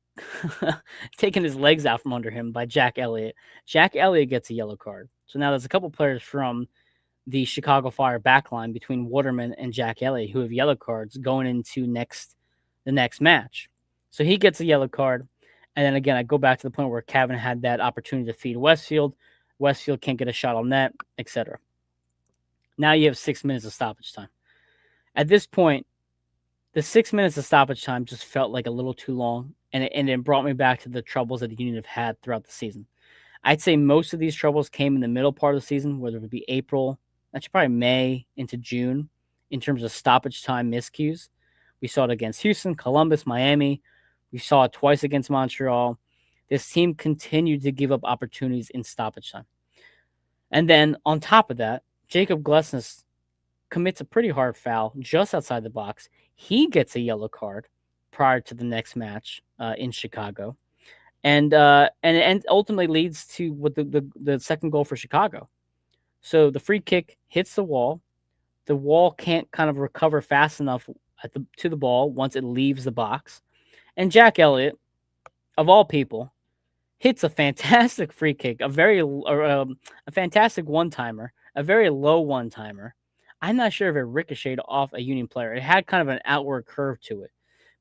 taking his legs out from under him by Jack Elliott. Jack Elliott gets a yellow card. So now there's a couple players from the Chicago Fire backline between Waterman and Jack Elliott who have yellow cards going into the next match. So he gets a yellow card. And then again, I go back to the point where Kevin had that opportunity to feed Westfield. Westfield can't get a shot on net, etc. Now you have 6 minutes of stoppage time. At this point, The 6 minutes of stoppage time just felt like a little too long, and it brought me back to the troubles that the Union have had throughout the season. I'd say most of these troubles came in the middle part of the season, whether it be April, actually probably May into June, in terms of stoppage time miscues. We saw it against Houston, Columbus, Miami. We saw it twice against Montreal. This team continued to give up opportunities in stoppage time. And then on top of that, Jacob Glesnes commits a pretty hard foul just outside the box. He gets a yellow card prior to the next match in Chicago, and it ultimately leads to what the second goal for Chicago. So the free kick hits the wall. The wall can't kind of recover fast enough to the ball once it leaves the box, and Jack Elliott, of all people, hits a fantastic free kick, a fantastic one timer, a very low one timer. I'm not sure if it ricocheted off a Union player. It had kind of an outward curve to it,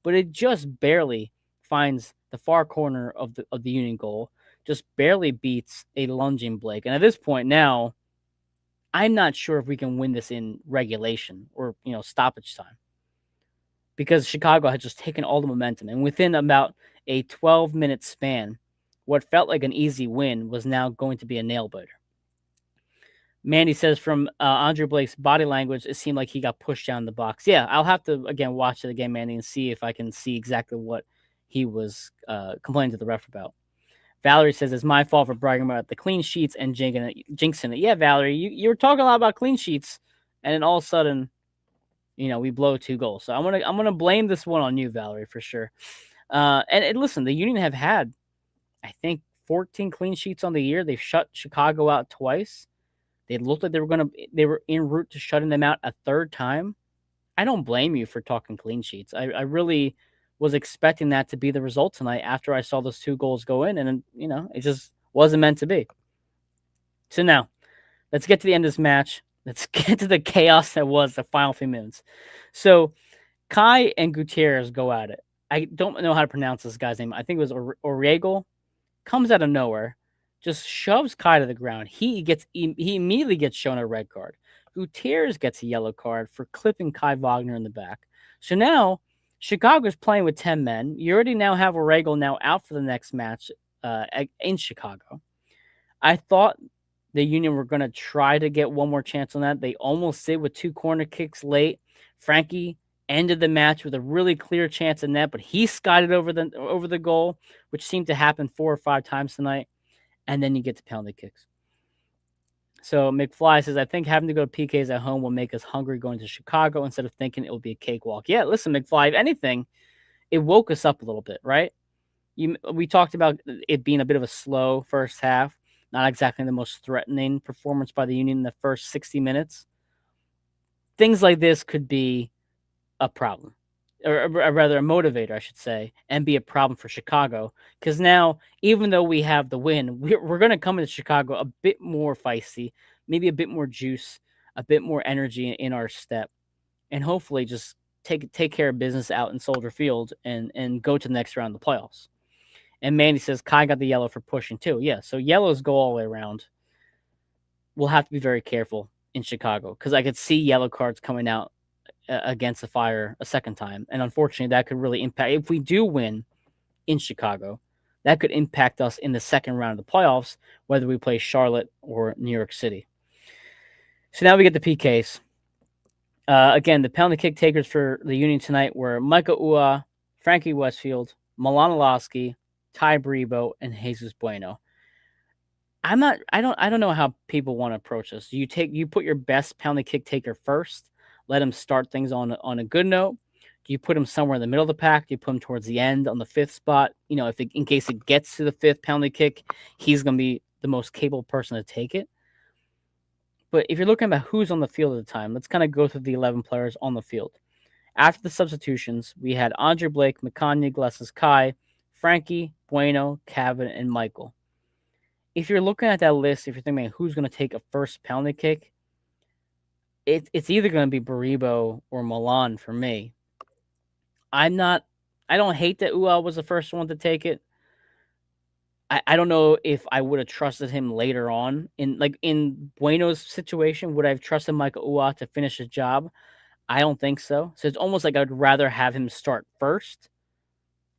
but it just barely finds the far corner of the Union goal. Just barely beats a lunging Blake. And at this point now, I'm not sure if we can win this in regulation or stoppage time, because Chicago had just taken all the momentum, and within about a 12-minute span, what felt like an easy win was now going to be a nail biter. Mandy says from Andre Blake's body language, it seemed like he got pushed down the box. Yeah, I'll have to, again, watch it again, Mandy, and see if I can see exactly what he was complaining to the ref about. Valerie says, it's my fault for bragging about the clean sheets and jinxing it. Yeah, Valerie, you were talking a lot about clean sheets, and then all of a sudden, we blow 2 goals. So I'm gonna blame this one on you, Valerie, for sure. And listen, the Union have had, I think, 14 clean sheets on the year. They've shut Chicago out twice. They looked like they were en route to shutting them out a third time. I don't blame you for talking clean sheets. I really was expecting that to be the result tonight after I saw those 2 goals go in, and it just wasn't meant to be. So now, let's get to the end of this match. Let's get to the chaos that was the final few minutes. So Kai and Gutierrez go at it. I don't know how to pronounce this guy's name. I think it was Oriegal. Comes out of nowhere, just shoves Kai to the ground. He immediately gets shown a red card. Gutierrez gets a yellow card for clipping Kai Wagner in the back. So now Chicago's playing with 10 men. You already now have Oriegal now out for the next match in Chicago. I thought the Union were going to try to get one more chance on that. They almost did with 2 corner kicks late. Frankie ended the match with a really clear chance in net, but he skied it over the goal, which seemed to happen 4 or 5 times tonight. And then you get to penalty kicks. So McFly says, I think having to go to PKs at home will make us hungry going to Chicago instead of thinking it will be a cakewalk. Yeah, listen, McFly, if anything, it woke us up a little bit, right? We talked about it being a bit of a slow first half, not exactly the most threatening performance by the Union in the first 60 minutes. Things like this could be a problem, or rather a motivator, I should say, and be a problem for Chicago. Because now, even though we have the win, we're going to come into Chicago a bit more feisty, maybe a bit more juice, a bit more energy in our step, and hopefully just take care of business out in Soldier Field and go to the next round of the playoffs. And Mandy says Kai got the yellow for pushing too. Yeah, so yellows go all the way around. We'll have to be very careful in Chicago, because I could see yellow cards coming out against the Fire a second time. And unfortunately, that could really impact, if we do win in Chicago, that could impact us in the second round of the playoffs, whether we play Charlotte or New York City. So now we get the PKs. Again, the penalty kick takers for the Union tonight were Micah Ua, Frankie Westfield, Milan Olowski, Ty Brebo, and Jesus Bueno. I don't know how people want to approach this. You put your best penalty kick taker first, let him start things on a good note. Do you put him somewhere in the middle of the pack? Do you put him towards the end on the 5th spot? In case it gets to the 5th penalty kick, he's going to be the most capable person to take it. But if you're looking at who's on the field at the time, let's kind of go through the 11 players on the field. After the substitutions, we had Andre Blake, McConaughey, Glesnes, Kai, Frankie, Bueno, Cavan, and Michael. If you're looking at that list, if you're thinking who's going to take a first penalty kick, it's either going to be Baribo or Milan for me. I don't hate that Ua was the first one to take it. I don't know if I would have trusted him later on. In Bueno's situation, would I have trusted Michael Ua to finish his job? I don't think so. So it's almost like I'd rather have him start first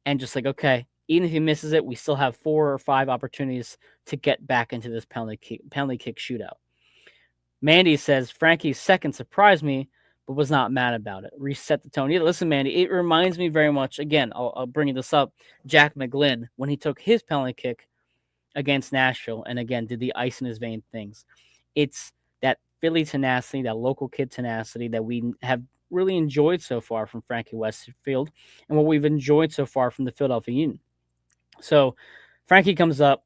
and just like, okay, even if he misses it, we still have 4 or 5 opportunities to get back into this penalty kick shootout. Mandy says Frankie's second surprised me, but was not mad about it. Reset the tone. Yeah, listen, Mandy, it reminds me very much. Again, I'll bring this up. Jack McGlynn when he took his penalty kick against Nashville, and again did the ice in his vein things. It's that Philly tenacity, that local kid tenacity that we have really enjoyed so far from Frankie Westfield, and what we've enjoyed so far from the Philadelphia Union. So Frankie comes up,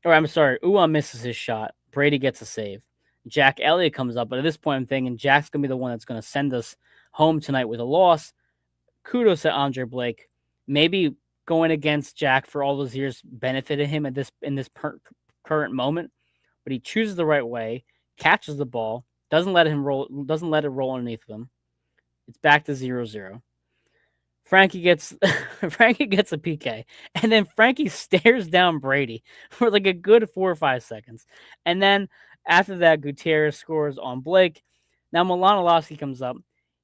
or I'm sorry, Uwan misses his shot. Brady gets a save. Jack Elliott comes up, but at this point, I'm thinking Jack's gonna be the one that's gonna send us home tonight with a loss. Kudos to Andre Blake. Maybe going against Jack for all those years benefited him at this in this current moment, but he chooses the right way, catches the ball, doesn't let it roll underneath him. It's back to 0-0. Frankie gets Frankie gets a PK, and then Frankie stares down Brady for like a good 4 or 5 seconds, and then after that, Gutierrez scores on Blake. Now Milanolovsky comes up.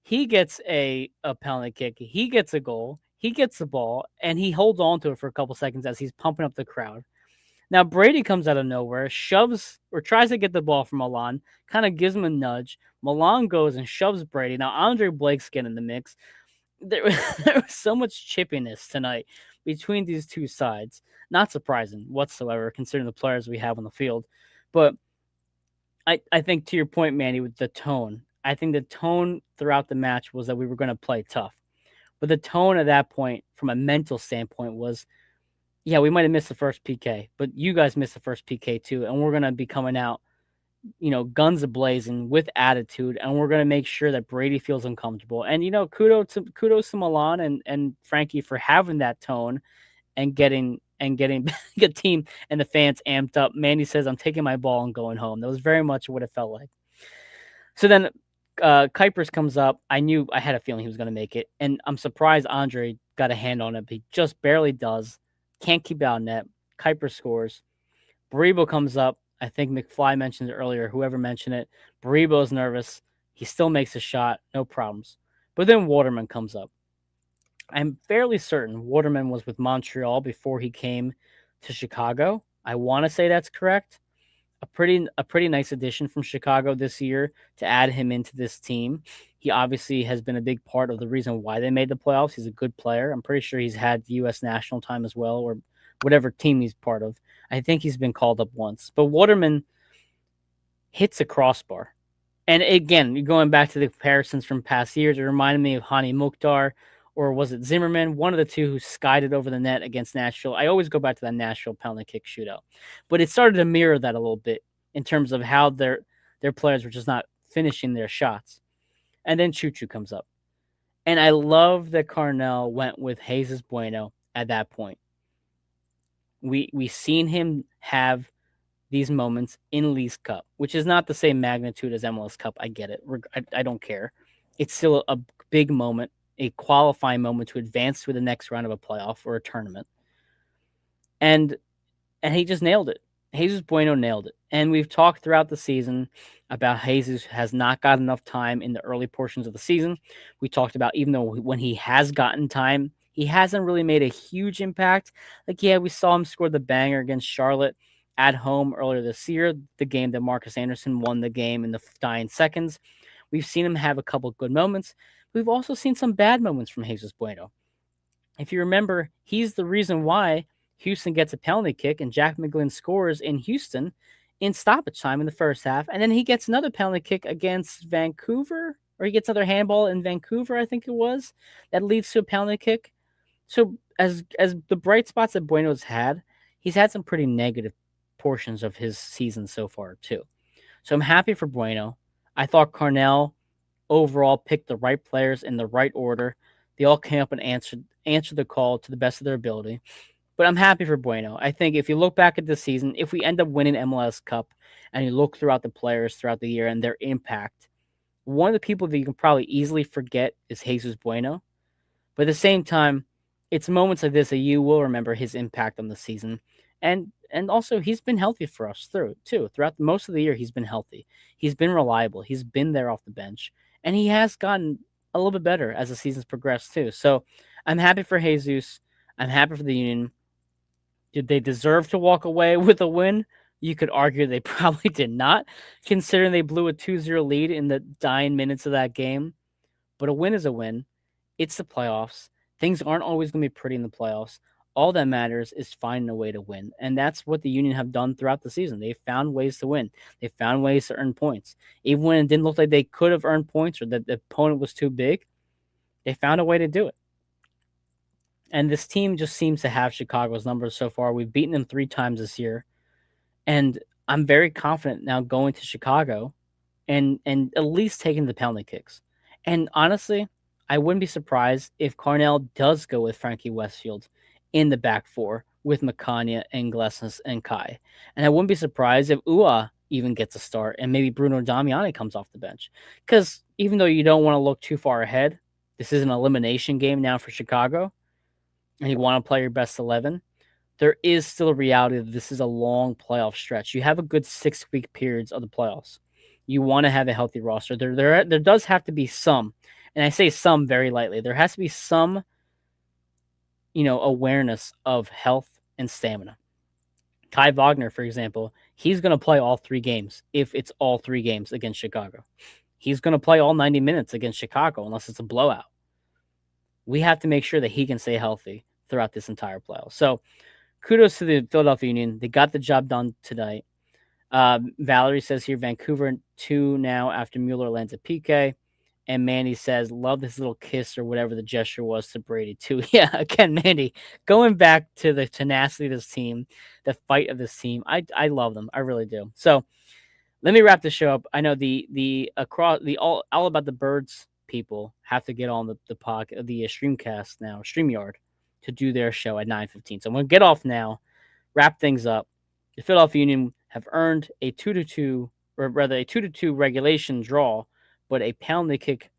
He gets a penalty kick. He gets a goal. He gets the ball, and he holds on to it for a couple seconds as he's pumping up the crowd. Now Brady comes out of nowhere, shoves or tries to get the ball from Milan, kind of gives him a nudge. Milan goes and shoves Brady. Now Andre Blake's getting in the mix. There, there was so much chippiness tonight between these two sides. Not surprising whatsoever, considering the players we have on the field. But I think to your point, Manny, with the tone, I think the tone throughout the match was that we were going to play tough. But the tone at that point, from a mental standpoint, was, yeah, we might have missed the first PK, but you guys missed the first PK too, and we're going to be coming out, guns a-blazing with attitude, and we're going to make sure that Brady feels uncomfortable. And, kudos to Milan and Frankie for having that tone and getting the team and the fans amped up. Mandy says, I'm taking my ball and going home. That was very much what it felt like. So then Kuipers comes up. I had a feeling he was going to make it, and I'm surprised Andre got a hand on it, but he just barely does. Can't keep it out net. Kuipers scores. Baribo comes up. I think McFly mentioned it earlier. Whoever mentioned it. Baribo's nervous. He still makes a shot. No problems. But then Waterman comes up. I'm fairly certain Waterman was with Montreal before he came to Chicago. I want to say that's correct. A pretty nice addition from Chicago this year to add him into this team. He obviously has been a big part of the reason why they made the playoffs. He's a good player. I'm pretty sure he's had U.S. national time as well, or whatever team he's part of. I think he's been called up once. But Waterman hits a crossbar. And again, going back to the comparisons from past years, it reminded me of Hani Mukhtar, or was it Zimmerman? One of the two who skied it over the net against Nashville. I always go back to that Nashville penalty kick shootout. But it started to mirror that a little bit in terms of how their players were just not finishing their shots. And then Choo Choo comes up. And I love that Carnell went with Jesus Bueno at that point. We seen him have these moments in Leagues Cup, which is not the same magnitude as MLS Cup. I get it. I don't care. It's still a big moment, a qualifying moment to advance to the next round of a playoff or a tournament. And he just nailed it. Jesus Bueno nailed it. And we've talked throughout the season about Jesus has not got enough time in the early portions of the season. We talked about even though when he has gotten time, he hasn't really made a huge impact. Like, yeah, we saw him score the banger against Charlotte at home earlier this year, the game that Marcus Anderson won the game in the dying seconds. We've seen him have a couple good moments. We've also seen some bad moments from Jesus Bueno. If you remember, he's the reason why Houston gets a penalty kick and Jack McGlynn scores in Houston in stoppage time in the first half. And then he gets another penalty kick against Vancouver, or he gets another handball in Vancouver, I think it was, that leads to a penalty kick. So as the bright spots that Bueno's had, he's had some pretty negative portions of his season so far too. So I'm happy for Bueno. I thought Carnell overall picked the right players in the right order. They all came up and answered the call to the best of their ability. But I'm happy for Bueno. I think if you look back at this season, if we end up winning MLS Cup and you look throughout the players throughout the year and their impact, one of the people that you can probably easily forget is Jesus Bueno. But at the same time, it's moments like this that you will remember his impact on the season. And also, he's been healthy for us too. Throughout most of the year, he's been healthy. He's been reliable. He's been there off the bench. And he has gotten a little bit better as the season's progressed too. So I'm happy for Jesus. I'm happy for the Union. Did they deserve to walk away with a win? You could argue they probably did not, considering they blew a 2-0 lead in the dying minutes of that game. But a win is a win. It's the playoffs. Things aren't always going to be pretty in the playoffs. All that matters is finding a way to win. And that's what the Union have done throughout the season. They've found ways to win. They found ways to earn points. Even when it didn't look like they could have earned points or that the opponent was too big, they found a way to do it. And this team just seems to have Chicago's numbers so far. We've beaten them 3 times this year. And I'm very confident now going to Chicago and at least taking the penalty kicks. And honestly, I wouldn't be surprised if Carnell does go with Frankie Westfield in the back four with McCania and Glesnes and Kai. And I wouldn't be surprised if Ua even gets a start and maybe Bruno Damiani comes off the bench. Because even though you don't want to look too far ahead, this is an elimination game now for Chicago, and you want to play your best 11, there is still a reality that this is a long playoff stretch. You have a good 6-week periods of the playoffs. You want to have a healthy roster. There does have to be some, and I say some very lightly. There has to be some, awareness of health and stamina. Kai Wagner, for example, he's going to play all 3 games if it's all 3 games against Chicago. He's going to play all 90 minutes against Chicago unless it's a blowout. We have to make sure that he can stay healthy throughout this entire playoff. So kudos to the Philadelphia Union. They got the job done tonight. Valerie says here, Vancouver 2 now after Mueller lands a PK. And Mandy says, love this little kiss or whatever the gesture was to Brady too. Yeah, again, Mandy, going back to the tenacity of this team, the fight of this team. I love them. I really do. So let me wrap this show up. I know the all about the birds people have to get on the streamcast now, StreamYard, to do their show at 9:15. So I'm going to get off now, wrap things up. The Philadelphia Union have earned a 2-2, or rather a 2-2 regulation draw, but a penalty kick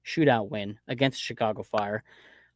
shootout win against Chicago Fire.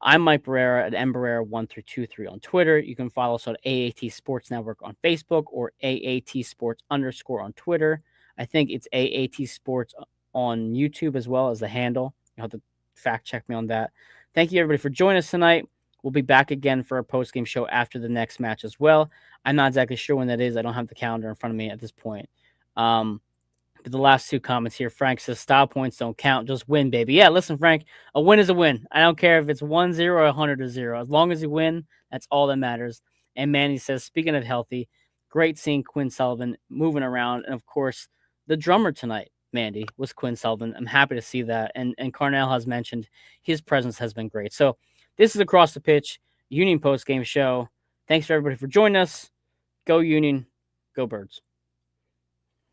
I'm Mike Barrera at mbarrera1323 on Twitter. You can follow us on AAT Sports Network on Facebook or AAT Sports _ on Twitter. I think it's AAT Sports on YouTube as well as the handle. You'll have to fact check me on that. Thank you, everybody, for joining us tonight. We'll be back again for a post-game show after the next match as well. I'm not exactly sure when that is. I don't have the calendar in front of me at this point. But the last 2 comments here. Frank says, style points don't count. Just win, baby. Yeah, listen, Frank, a win is a win. I don't care if it's 1-0 or 100-0. As long as you win, that's all that matters. And Manny says, speaking of healthy, great seeing Quinn Sullivan moving around. And, of course, the drummer tonight, Mandy, was Quinn Sullivan. I'm happy to see that. And Carnell has mentioned his presence has been great. So this is Across the Pitch, Union post-game show. Thanks for everybody for joining us. Go Union. Go Birds.